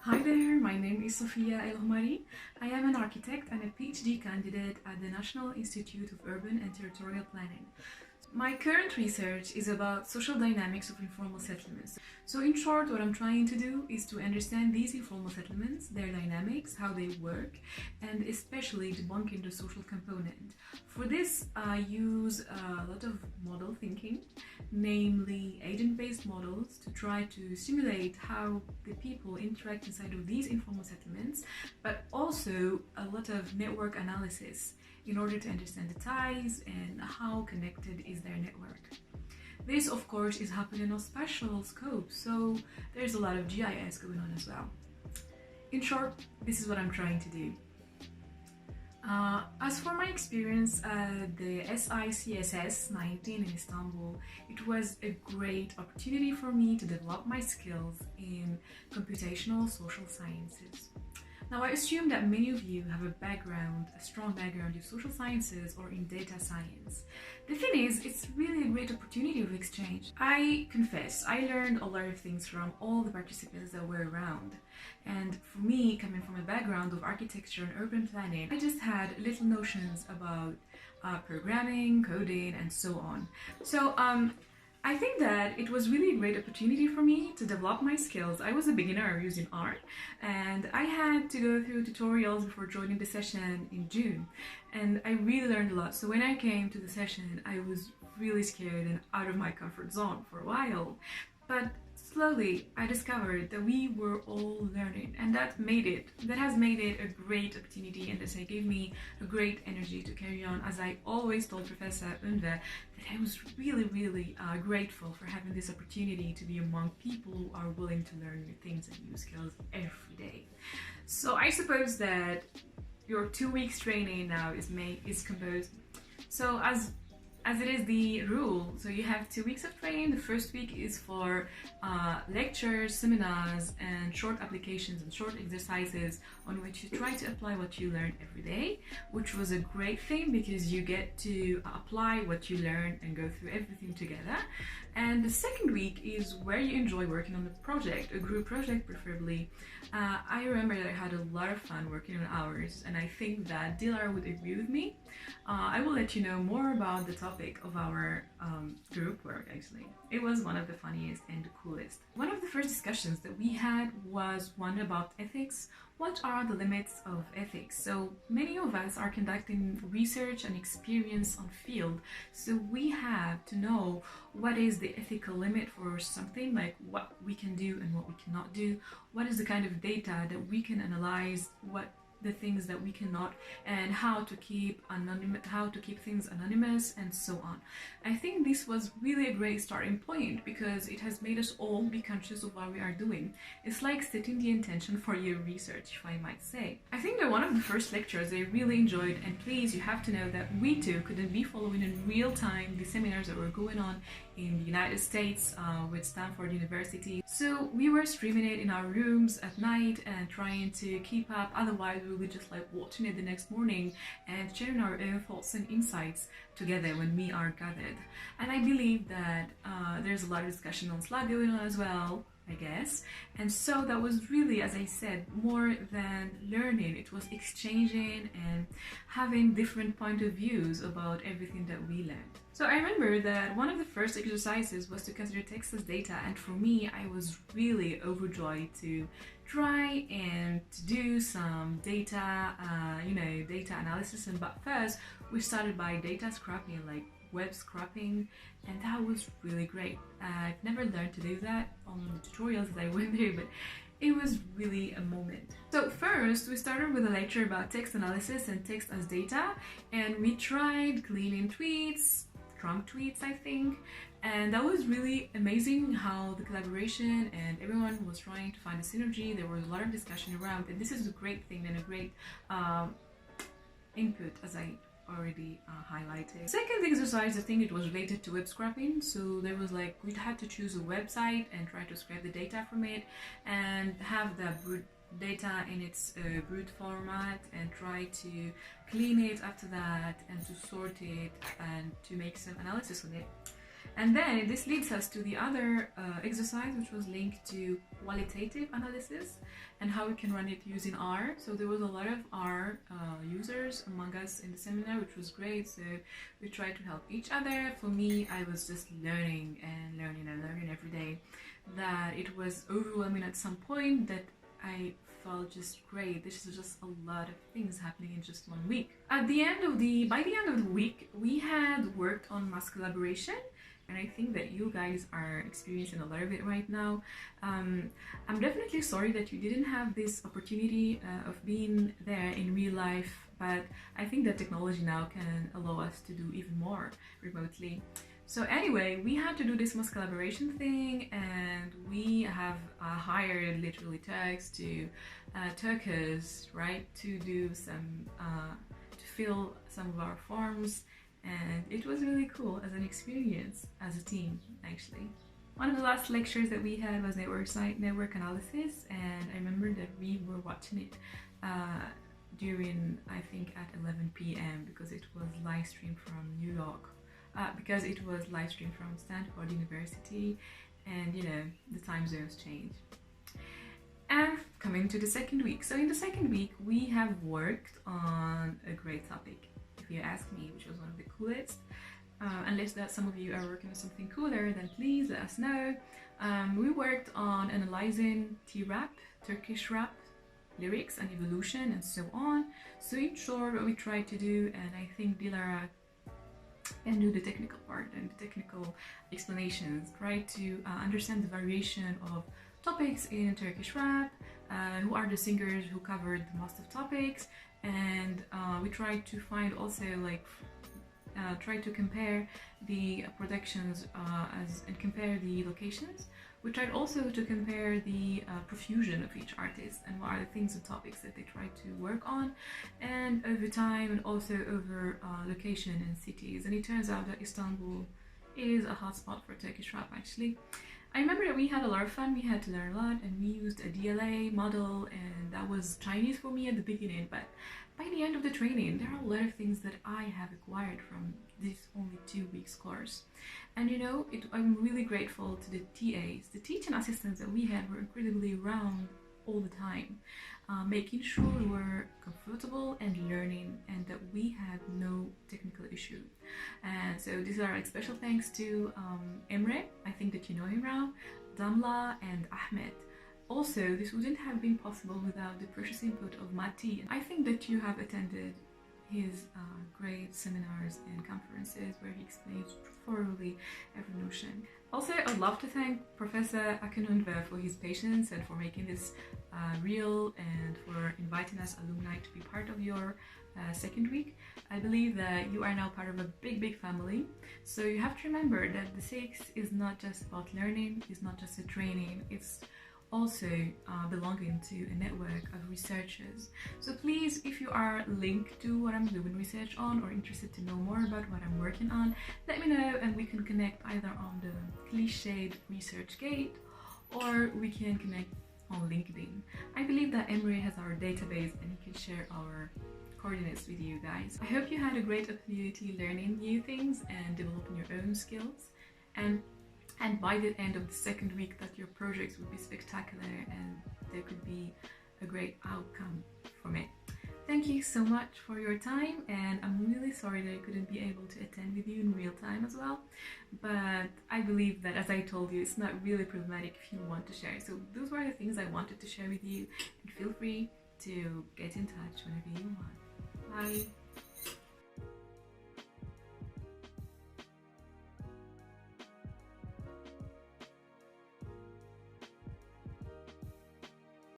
Hi there, my name is Safiya Ghmari. I am an architect and a PhD candidate at the National Institute of Urban and Territorial Planning. My current research is about social dynamics of informal settlements. So in short, what I'm trying to do is to understand these informal settlements, their dynamics, how they work, and especially debunking the social component. For this, I use a lot of model thinking, namely agent-based models, to try to simulate how the people interact inside of these informal settlements, but also a lot of network analysis in order to understand the ties and how connected is their network. This, of course, is happening on a spatial scope, so there's a lot of GIS going on as well. In short, this is what I'm trying to do. As for my experience at the SICSS-Istanbul in Istanbul, it was a great opportunity for me to develop my skills in computational social sciences. Now, I assume that many of you have a strong background in social sciences or in data science. The thing is, it's really a great opportunity of exchange. I confess, I learned a lot of things from all the participants that were around. And for me, coming from a background of architecture and urban planning, I just had little notions about programming, coding, and so on. So, I think that it was really a great opportunity for me to develop my skills. I was a beginner using R, and I had to go through tutorials before joining the session in June, and I really learned a lot. So when I came to the session, I was really scared and out of my comfort zone for a while, but slowly I discovered that we were all learning, and that has made it a great opportunity, and this gave me a great energy to carry on. As I always told Professor Unve, that I was really grateful for having this opportunity to be among people who are willing to learn new things and new skills every day. So I suppose that your 2 weeks training now is composed. So as it is the rule, so you have 2 weeks of training. The first week is for lectures, seminars, and short applications and short exercises on which you try to apply what you learn every day, which was a great thing because you get to apply what you learn and go through everything together. And the second week is where you enjoy working on the project, a group project preferably. I remember that I had a lot of fun working on ours, and I think that Dilar would agree with me. I will let you know more about the topic of our group work. Actually, it was one of the funniest and the coolest. One of the first discussions that we had was one about ethics. What are the limits of ethics? So many of us are conducting research and experience on field, so we have to know what is the ethical limit for something, like what we can do and what we cannot do, what is the kind of data that we can analyze, what the things that we cannot, and how to keep things anonymous, and so on. I think this was really a great starting point because it has made us all be conscious of what we are doing. It's like setting the intention for your research, if I might say. I think that one of the first lectures I really enjoyed, and please, you have to know that we too couldn't be following in real time the seminars that were going on in the United States with Stanford University. So we were streaming it in our rooms at night and trying to keep up, otherwise we would just like watching it the next morning and sharing our own thoughts and insights together when we are gathered. And I believe that there's a lot of discussion on Slack going on as well, I guess. And so that was really, as I said, more than learning. It was exchanging and having different point of views about everything that we learned. So I remember that one of the first exercises was to consider text as data, and for me, I was really overjoyed to try and to do some data, data analysis. But first, we started by data scrapping, like web scrapping, and that was really great. I've never learned to do that on the tutorials that I went through, but it was really a moment. So first, we started with a lecture about text analysis and text as data, and we tried cleaning tweets, Trump tweets, I think, and that was really amazing how the collaboration and everyone was trying to find a synergy. There was a lot of discussion around, and this is a great thing and a great input, as I already highlighted. Second exercise, I think it was related to web scrapping. So there was like, we had to choose a website and try to scrape the data from it and have the brute data in its brute format and try to clean it after that and to sort it and to make some analysis on it. And then this leads us to the other exercise, which was linked to qualitative analysis and how we can run it using R. So there was a lot of R users among us in the seminar, which was great. So we tried to help each other. For me, I was just learning and learning and learning every day, that it was overwhelming at some point, that I felt just great. This is just a lot of things happening in just 1 week. By the end of the week, we had worked on mass collaboration, and I think that you guys are experiencing a lot of it right now. I'm definitely sorry that you didn't have this opportunity of being there in real life, but I think that technology now can allow us to do even more remotely. So anyway, we had to do this mass collaboration thing, and we have hired literally Turks to Turkers, right, to do some to fill some of our forms, and it was really cool as an experience as a team. Actually, one of the last lectures that we had was network analysis, and I remember that we were watching it during, I think, at 11 p.m. because it was live streamed from New York. Because it was live streamed from Stanford University, and you know, the time zones change. And coming to the second week. So in the second week, we have worked on a great topic, if you ask me, which was one of the coolest. Unless that some of you are working on something cooler, then please let us know. We worked on analyzing T-rap, Turkish rap, lyrics and evolution and so on. So in short, what we tried to do, and I think Dilara and do the technical part and the technical explanations, try to understand the variation of topics in Turkish rap, who are the singers who covered the most of topics, and we try to find also like try to compare the productions and compare the locations. We tried also to compare the profusion of each artist and what are the things and topics that they try to work on, and over time, and also over location and cities. And it turns out that Istanbul is a hotspot for Turkish rap, actually. I remember that we had a lot of fun. We had to learn a lot, and we used a DLA model, and that was Chinese for me at the beginning, but by the end of the training, there are a lot of things that I have acquired from this only 2 weeks course. And you know, I'm really grateful to the TAs. The teaching assistants that we had were incredibly around all the time, making sure we were comfortable and learning, and that we had no technical issue. And so these are like special thanks to Emre, I think that you know him now, Damla and Ahmed. Also, this wouldn't have been possible without the precious input of Mati. I think that you have attended his great seminars and conferences where he explains thoroughly every notion. Also, I'd love to thank Professor Akinunve for his patience and for making this real, and for inviting us alumni to be part of your second week. I believe that you are now part of a big family. So you have to remember that the SICSS is not just about learning, it's not just a training, it's also belonging to a network of researchers. So please, if you are linked to what I'm doing research on or interested to know more about what I'm working on, let me know and we can connect either on the cliched ResearchGate or we can connect on LinkedIn. I believe that Emre has our database and he can share our coordinates with you guys. I hope you had a great opportunity learning new things and developing your own skills, and by the end of the second week that your projects would be spectacular and there could be a great outcome from it. Thank you so much for your time, and I'm really sorry that I couldn't be able to attend with you in real time as well, but I believe that, as I told you, it's not really problematic if you want to share. So those were the things I wanted to share with you, and feel free to get in touch whenever you want. Bye!